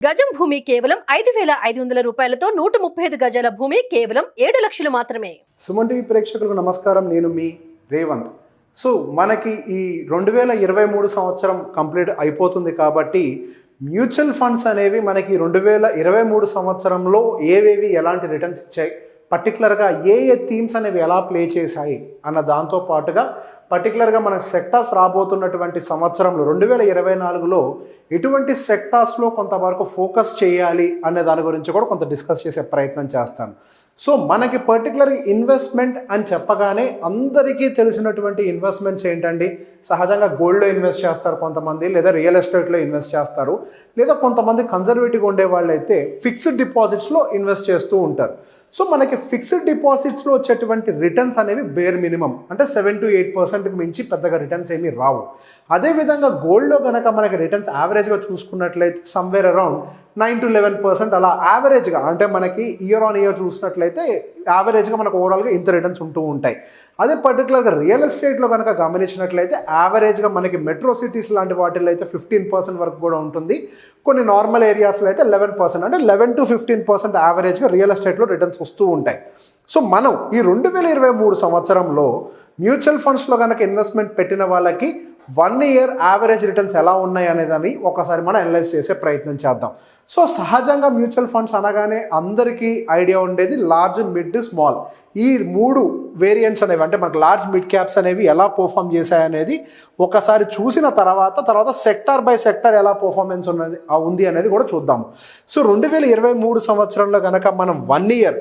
గజం భూమి కేవలం 5,500 రూపాయలతో 135 గజాల భూమి కేవలం 7 లక్షలు మాత్రమే. సుమన్ టీవీ ప్రేక్షకులకు నమస్కారం. నేను మీ రేవంత్. సో మనకి ఈ 2023 సంవత్సరం కంప్లీట్ అయిపోతుంది కాబట్టి మ్యూచువల్ ఫండ్స్ అనేవి మనకి 2023 సంవత్సరంలో ఏవేవి ఎలాంటి రిటర్న్స్ ఇచ్చాయి, పర్టికులర్గా ఏ థీమ్స్ అనేవి ఎలా ప్లే చేశాయి అన్న దాంతో పాటుగా పర్టికులర్గా మన సెక్టార్స్ రాబోతున్నటువంటి సంవత్సరంలో 2024లో ఎటువంటి సెక్టార్స్లో కొంతవరకు ఫోకస్ చేయాలి అనే దాని గురించి కూడా కొంత డిస్కస్ చేసే ప్రయత్నం చేస్తాను. సో మనకి పర్టికులర్ ఇన్వెస్ట్మెంట్ అని చెప్పగానే అందరికీ తెలిసినటువంటి ఇన్వెస్ట్మెంట్స్ ఏంటండి? సహజంగా గోల్డ్లో ఇన్వెస్ట్ చేస్తారు కొంతమంది, లేదా రియల్ ఎస్టేట్లో ఇన్వెస్ట్ చేస్తారు, లేదా కొంతమంది కన్జర్వేటివ్గా ఉండే వాళ్ళు అయితే ఫిక్స్డ్ డిపాజిట్స్లో ఇన్వెస్ట్ చేస్తూ ఉంటారు. సో మనకి ఫిక్స్డ్ డిపాజిట్స్లో వచ్చేటువంటి రిటర్న్స్ అనేవి బేర్ మినిమం, అంటే 7 to 8% మించి పెద్దగా రిటర్న్స్ ఏమీ రావు. అదేవిధంగా గోల్డ్లో కనుక మనకి రిటర్న్స్ యావరేజ్గా చూసుకున్నట్లయితే సమ్వేర్ అరౌండ్ 9 to 11% అలా యావరేజ్గా, అంటే మనకి ఇయర్ ఆన్ ఇయర్ చూసినట్లయితే యావరేజ్గా మనకు ఓవరాల్గా ఇంత రిటర్న్స్ ఉంటూ ఉంటాయి. అదే పర్టికులర్గా రియల్ ఎస్టేట్లో కనుక గమనించినట్లయితే యావరేజ్గా మనకి మెట్రో సిటీస్ లాంటి వాటిల్లో అయితే 15% వరకు కూడా ఉంటుంది. కొన్ని నార్మల్ ఏరియాస్లో అయితే 11%, అంటే 11 to 15% యావరేజ్గా రియల్ ఎస్టేట్లో రిటర్న్స్ వస్తూ ఉంటాయి. సో మనం ఈ 2023 సంవత్సరంలో మ్యూచువల్ ఫండ్స్లో కనుక ఇన్వెస్ట్మెంట్ పెట్టిన వాళ్ళకి 1 year యావరేజ్ రిటర్న్స్ ఎలా ఉన్నాయి అనేదాన్ని ఒకసారి మనం అనలైజ్ చేసే ప్రయత్నం చేద్దాం. సో సహజంగా మ్యూచువల్ ఫండ్స్ అనగానే అందరికీ ఐడియా ఉండేది లార్జ్, మిడ్, స్మాల్, ఈ 3 వేరియంట్స్ అనేవి, అంటే మనకు లార్జ్, మిడ్ క్యాప్స్ అనేవి ఎలా పర్ఫామ్ చేశాయనేది ఒకసారి చూసిన తర్వాత సెక్టార్ బై సెక్టార్ ఎలా పర్ఫార్మెన్స్ ఉంది అనేది కూడా చూద్దాం. సో 2023 సంవత్సరంలో కనుక మనం 1 year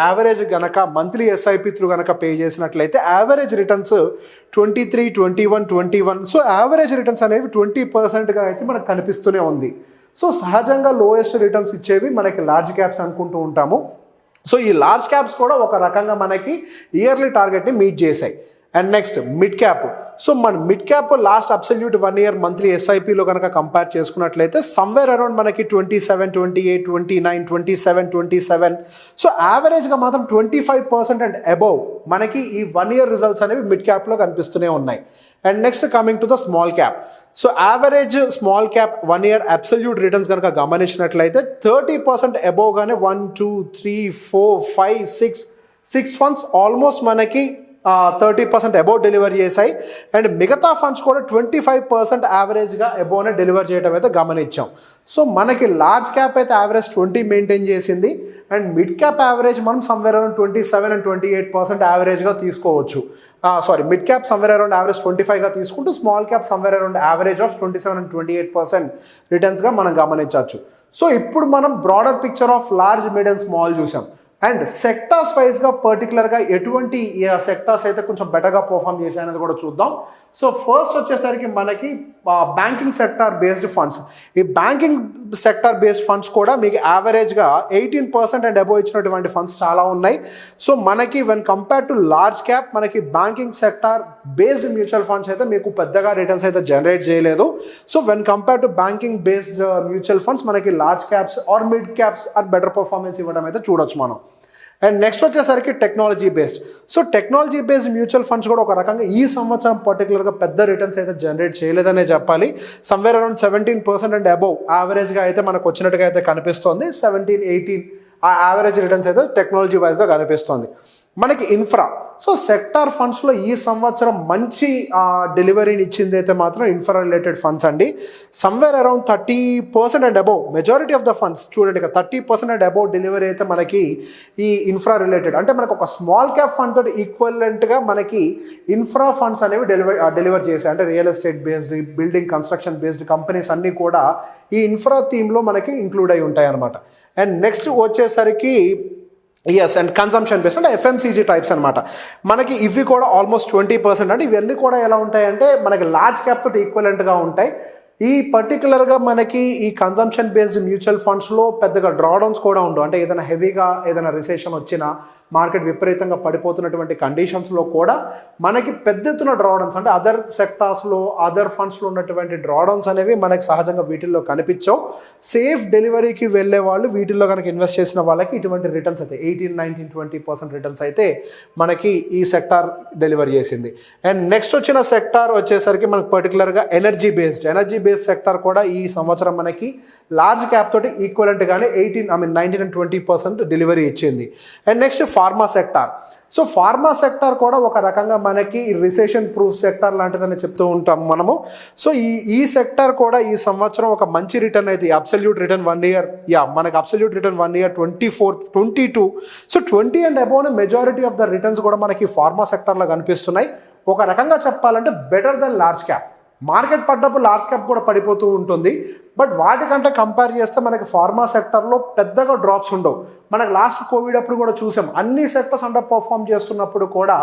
యావరేజ్ గనక మంత్లీ ఎస్ఐపి త్రూ గనక పే చేసినట్లయితే average returns 23, 21, 21. So average returns అనేవి 20%గా అయితే మనకు కనిపిస్తూనే ఉంది. సో సహజంగా లోయెస్ట్ రిటర్న్స్ ఇచ్చేవి మనకి లార్జ్ క్యాప్స్ అనుకుంటూ ఉంటాము. సో ఈ లార్జ్ క్యాప్స్ కూడా ఒక రకంగా మనకి ఇయర్లీ టార్గెట్ని మీట్ చేశాయి. And next mid cap. So మన mid cap last absolute 1 year monthly ఎస్ఐపిలో కనుక కంపేర్ చేసుకున్నట్లయితే సమ్వేర్ అరౌండ్ మనకి 27, 28, 29, 27, 27. సో యావరేజ్గా మాత్రం 25% అండ్ అబౌవ్ మనకి ఈ 1 year రిజల్ట్స్ అనేవి మిడ్ క్యాప్లో కనిపిస్తూనే ఉన్నాయి. And next coming to the small cap. So average small cap 1 year absolute returns కనుక గమనించినట్లయితే 30% అబోవ్గానే 1, 2, 3, 4, 5, 6 ఫండ్స్ ఆల్మోస్ట్ మనకి 30% అబోవ్ డెలివర్ చేశాయి. అండ్ మిగతా ఫండ్స్ కూడా 25% యావరేజ్గా అబోవ్నే డెలివర్ చేయడం అయితే గమనించాం. సో మనకి లార్జ్ క్యాప్ అయితే యావరేజ్ 20 మెయింటైన్ చేసింది. అండ్ మిడ్ క్యాప్ యావరేజ్ మనం సమ్వేర్ అరౌండ్ 27 and 28% యావరేజ్గా తీసుకోవచ్చు. Mid cap somewhere around average 25గా తీసుకుంటూ small cap somewhere around average of 27 and 28% రిటర్న్స్గా మనం గమనించవచ్చు. సో ఇప్పుడు మనం broader picture of large, mid and small చూసాం. అండ్ సెక్టార్స్ వైజ్గా పర్టికులర్గా ఎటువంటి సెక్టార్స్ అయితే కొంచెం బెటర్గా పర్ఫామ్ చేశాయనేది కూడా చూద్దాం. సో ఫస్ట్ వచ్చేసరికి మనకి బ్యాంకింగ్ సెక్టార్ బేస్డ్ ఫండ్స్. ఈ బ్యాంకింగ్ సెక్టార్ బేస్డ్ ఫండ్స్ కూడా మీకు యావరేజ్గా 18% అండ్ అబోవ్ ఇచ్చినటువంటి ఫండ్స్ చాలా ఉన్నాయి. సో మనకి when compare to large cap మనకి banking sector based mutual funds అయితే మీకు పెద్దగా రిటర్న్స్ అయితే జనరేట్ చేయలేదు. So when compare to banking based mutual funds మనకి large caps or mid caps are better performance ఇవ్వడం అయితే చూడొచ్చు మనం. అండ్ నెక్స్ట్ వచ్చేసరికి technology based. So technology based mutual funds కూడా ఒక రకంగా ఈ సంవత్సరం పర్టికులర్గా పెద్ద రిటర్న్స్ అయితే జనరేట్ చేయలేదనే చెప్పాలి. సమ్వేర్ అరౌండ్ 17% అండ్ అబోవ్ యావరేజ్గా అయితే మనకు వచ్చినట్టుగా అయితే కనిపిస్తుంది. 17, 18 ఆ యావరేజ్ రిటర్న్స్ అయితే టెక్నాలజీ వైజ్గా కనిపిస్తుంది. మనకి ఇన్ఫ్రా. సో సెక్టార్ ఫండ్స్లో ఈ సంవత్సరం మంచి డెలివరీని ఇచ్చింది అయితే మాత్రం ఇన్ఫ్రా రిలేటెడ్ ఫండ్స్ అండి. Somewhere around 30% and above majority of the funds చూడండి, 30% అండ్ అబోవ్ డెలివరీ అయితే మనకి ఈ ఇన్ఫ్రా రిలేటెడ్, అంటే మనకు ఒక స్మాల్ క్యాప్ ఫండ్ తోటి ఈక్వలెంట్గా మనకి ఇన్ఫ్రా ఫండ్స్ అనేవి డెలివర్ చేశాయి. అంటే real estate based, building construction based companies అన్నీ కూడా ఈ ఇన్ఫ్రా థీమ్లో మనకి ఇంక్లూడ్ అయి ఉంటాయి అన్నమాట. అండ్ నెక్స్ట్ వచ్చేసరికి అండ్ కన్సంప్షన్ బేస్డ్, అంటే ఎఫ్ఎంసీజీ టైప్స్ అనమాట. మనకి ఇవి కూడా ఆల్మోస్ట్ 20%. అంటే ఇవన్నీ కూడా ఎలా ఉంటాయంటే మనకి లార్జ్ క్యాప్ తోటి ఈక్వలెంట్గా ఉంటాయి. ఈ పర్టికులర్గా మనకి ఈ కన్సంప్షన్ బేస్డ్ మ్యూచువల్ ఫండ్స్లో పెద్దగా డ్రాడౌన్స్ కూడా ఉండవు. అంటే ఏదైనా హెవీగా ఏదైనా రిసెషన్ వచ్చినా మార్కెట్ విపరీతంగా పడిపోతున్నటువంటి కండిషన్స్లో కూడా మనకి పెద్ద ఎత్తున డ్రాడౌన్స్ అంటే అదర్ సెక్టార్స్లో అదర్ ఫండ్స్లో ఉన్నటువంటి డ్రాడౌన్స్ అనేవి మనకి సహజంగా వీటిల్లో కనిపించవు. సేఫ్ డెలివరీకి వెళ్ళే వాళ్ళు వీటిల్లో కనుక ఇన్వెస్ట్ చేసిన వాళ్ళకి ఇటువంటి రిటర్న్స్ అయితే 18-19-20% రిటర్న్స్ అయితే మనకి ఈ సెక్టార్ డెలివర్ చేసింది. అండ్ నెక్స్ట్ వచ్చిన సెక్టార్ వచ్చేసరికి మనకు పర్టికులర్గా ఎనర్జీ బేస్డ్ సెక్టార్ కూడా ఈ సంవత్సరం మనకి లార్జ్ క్యాప్ తోటి ఈక్వలెంట్గానే 19-20% డెలివరీ ఇచ్చింది. And next pharma sector. So pharma sector కూడా ఒక రకంగా మనకి రిసెషన్ ప్రూఫ్ సెక్టార్ లాంటిదని చెప్తూ ఉంటాం మనము. సో ఈ సెక్టార్ కూడా ఈ సంవత్సరం ఒక మంచి రిటర్న్ అయితే అబ్సల్యూట్ రిటర్న్ 1 year మనకి absolute return 1 year 24-22. So 20 and above majority of the returns కూడా మనకి ఫార్మా సెక్టార్లో కనిపిస్తున్నాయి. ఒక రకంగా చెప్పాలంటే better than large cap. Market పడ్డప్పుడు లార్జ్ క్యాప్ కూడా పడిపోతూ ఉంటుంది, బట్ వాటికంటే కంపేర్ చేస్తే మనకి ఫార్మా సెక్టర్లో పెద్దగా డ్రాప్స్ ఉండవు. మనకు లాస్ట్ కోవిడ్ అప్పుడు కూడా చూసాం, అన్ని సెక్టర్స్ అండర్ పర్ఫామ్ చేస్తున్నప్పుడు కూడా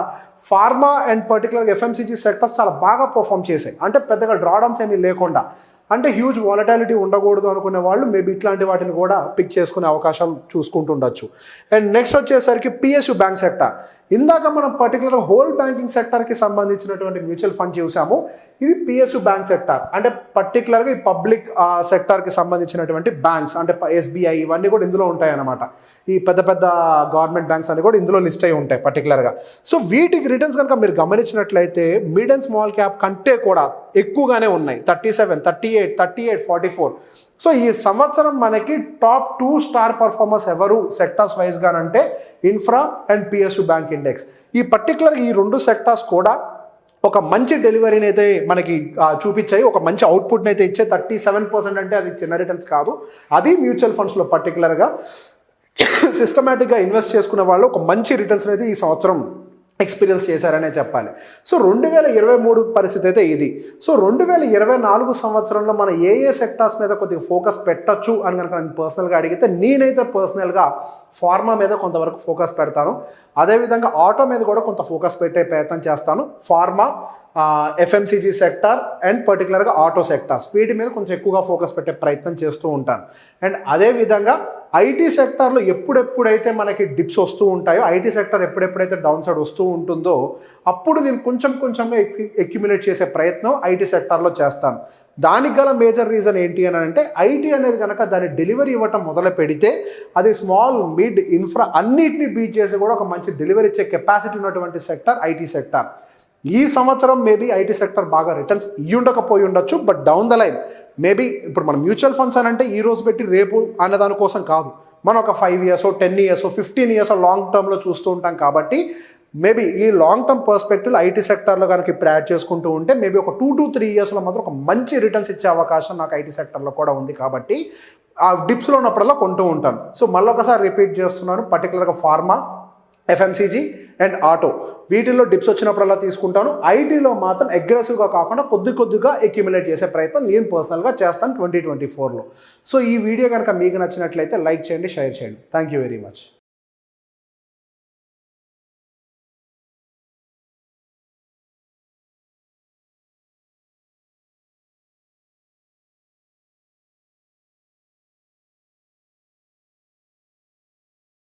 pharma and particular FMCG sectors చాలా బాగా పర్ఫామ్ చేశాయి. అంటే పెద్దగా డ్రాడౌన్స్ ఏమీ లేకుండా, అంటే హ్యూజ్ వాలటాలిటీ ఉండకూడదు అనుకునే వాళ్ళు మేబీ ఇట్లాంటి వాటిని కూడా పిక్ చేసుకునే అవకాశాలు చూసుకుంటుండొచ్చు. అండ్ నెక్స్ట్ వచ్చేసరికి పిఎస్యు బ్యాంక్ సెక్టర్. ఇందాక మనం పర్టికులర్ హోల్ బ్యాంకింగ్ సెక్టర్కి సంబంధించినటువంటి మ్యూచువల్ ఫండ్ చూసాము. ఇది పిఎస్యు బ్యాంక్ సెక్టర్ అంటే పర్టికులర్గా ఈ పబ్లిక్ సెక్టార్కి సంబంధించినటువంటి బ్యాంక్స్ అంటే ఎస్బీఐ ఇవన్నీ కూడా ఇందులో ఉంటాయి అన్నమాట. ఈ పెద్ద పెద్ద గవర్నమెంట్ బ్యాంక్స్ అన్ని కూడా ఇందులో లిస్ట్ అయి ఉంటాయి పర్టికులర్గా. సో వీటికి రిటర్న్స్ కనుక మీరు గమనించినట్లయితే మిడ్ అండ్ స్మాల్ క్యాప్ కంటే కూడా ఎక్కువగానే ఉన్నాయి. 37, 38, 38, 44. సో ఈ సంవత్సరం మనకి టాప్ 2 స్టార్ పర్ఫార్మర్స్ ఎవరు సెక్టార్స్ వైజ్గానంటే infra and PSU bank index. ఈ పర్టికులర్ ఈ 2 సెక్టార్స్ కూడా ఒక మంచి డెలివరీని అయితే మనకి చూపించాయి, ఒక మంచి అవుట్పుట్ని అయితే ఇచ్చే 37% అంటే అది చిన్న రిటర్న్స్ కాదు. అది మ్యూచువల్ ఫండ్స్లో పర్టికులర్గా సిస్టమేటిక్గా ఇన్వెస్ట్ చేసుకునే వాళ్ళు ఒక మంచి రిటర్న్స్ అయితే ఈ సంవత్సరం ఎక్స్పీరియన్స్ చేశారనే చెప్పాలి. సో 2023 పరిస్థితి అయితే ఇది. సో 2024 సంవత్సరంలో మన ఏ సెక్టార్స్ మీద కొద్దిగా ఫోకస్ పెట్టచ్చు అని కనుక నేను పర్సనల్గా అడిగితే నేనైతే పర్సనల్గా ఫార్మా మీద కొంతవరకు ఫోకస్ పెడతాను. అదేవిధంగా ఆటో మీద కూడా కొంత ఫోకస్ పెట్టే ప్రయత్నం చేస్తాను. ఫార్మా, ఎఫ్ఎంసీజీ సెక్టార్ అండ్ పర్టికులర్గా ఆటో సెక్టార్స్ వీటి మీద కొంచెం ఎక్కువగా ఫోకస్ పెట్టే ప్రయత్నం చేస్తూ ఉంటాను. అండ్ అదేవిధంగా ఐటీ సెక్టార్లో ఎప్పుడెప్పుడైతే మనకి డిప్స్ వస్తూ ఉంటాయో, ఐటీ సెక్టార్ ఎప్పుడెప్పుడైతే డౌన్ సైడ్ వస్తూ ఉంటుందో అప్పుడు నేను కొంచెంగా అక్యుములేట్ చేసే ప్రయత్నం ఐటీ సెక్టార్లో చేస్తాను. దానికి గల మేజర్ రీజన్ ఏంటి అని అంటే ఐటీ అనేది కనుక దాని డెలివరీ ఇవ్వటం మొదలు పెడితే అది స్మాల్, మిడ్, ఇన్ఫ్రా అన్నిటిని బీట్ చేసి కూడా ఒక మంచి డెలివరీ ఇచ్చే కెపాసిటీ ఉన్నటువంటి సెక్టార్ ఐటీ సెక్టార్. ఈ సంవత్సరం మేబీ ఐటీ సెక్టర్ బాగా రిటర్న్స్ ఇయ్యుండకపోయి ఉండొచ్చు, but down the line maybe ఇప్పుడు మనం మ్యూచువల్ ఫండ్స్ అని అంటే ఈ రోజు పెట్టి రేపు అనే దానికోసం కాదు, మనం ఒక 5 years, 10 years, 15 years లాంగ్ టర్మ్లో చూస్తూ ఉంటాం. కాబట్టి మేబీ ఈ లాంగ్ టర్మ్ పర్స్పెక్టివ్లో ఐటీ సెక్టర్లో కనుక ఇప్పుడు యాడ్ చేసుకుంటూ ఉంటే మేబీ ఒక 2 to 3 yearsలో మాత్రం ఒక మంచి రిటర్న్స్ ఇచ్చే అవకాశం నాకు ఐటీ సెక్టర్లో కూడా ఉంది. కాబట్టి ఆ డిప్స్లో ఉన్నప్పుడల్లా కొంటూ ఉంటాను. సో మళ్ళొకసారి రిపీట్ చేస్తున్నాను, పర్టికులర్గా ఫార్మా, ఎఫ్ఎంసీజీ అండ్ ఆటో వీటిల్లో డిప్స్ వచ్చినప్పుడల్లా తీసుకుంటాను. ఐటీలో మాత్రం అగ్రెసివ్గా కాకుండా కొద్దిగా అక్యుములేట్ చేసే ప్రయత్నం నేను పర్సనల్గా చేస్తాను 2024లో. సో ఈ వీడియో కనుక మీకు నచ్చినట్లయితే లైక్ చేయండి, షేర్ చేయండి. Thank you very much.